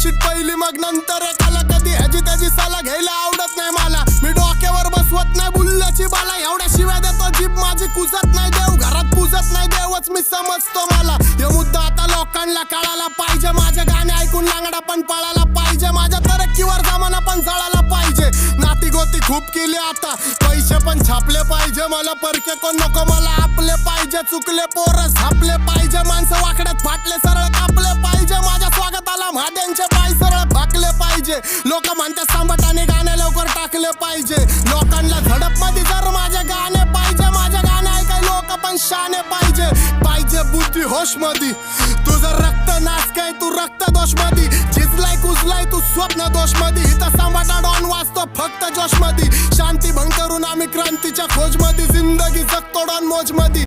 Marksheet पहिली मग नंतर एकाला कधी ह्याची त्याची सला घ्यायला आवडत नाही मला. मी डोक्यावर बसवत नाही बुल्ल्याची बाला, एवढ्या शिव्या देतो जीभ माझी कुजत नाही. देव घरात पूजत नाही, देवच मी समजतो मला. हे मुद्दा आता लोकांना कळायला पाहिजे. माझे गाणे ऐकून लांगडा पण पळायला पाहिजे. माझ्या तरक्कीवर जमाना पण जळायला पाहिजे. नाती गोती खूप केली आता, पैसे पण छापले पाहिजे. मला परके कोण नको, मला आपले पाहिजे. चुकले पोरं झापले पाहिजे, माणसं वाकड्यात फाटले सरळ कापले पाहिजे. माझ्या स्वागताला महाद्यांचे पाय सरळ भाकले पाहिजे. लोक म्हणतात सांबटाने गाणे लवकर टाकले पाहिजे. लोकांना झडप मध्ये जर माझे गाणे पाहिजे. माझे गाणे ऐकाय लोक पण शाने पाहिजे. पाहिजे बुद्धी होश मध्ये, तुझं रक्त नाच काय तू रक्त दोष मध्ये. झिजलाय कुजलाय तू स्वप्न दोष मध्ये. इथं सांबाटा डॉन वाचतो फक्त जोश मध्ये. शांती भंग करून आम्ही क्रांतीच्या खोज मध्ये. जिंदगी जगतो डॉन मोज मध्ये.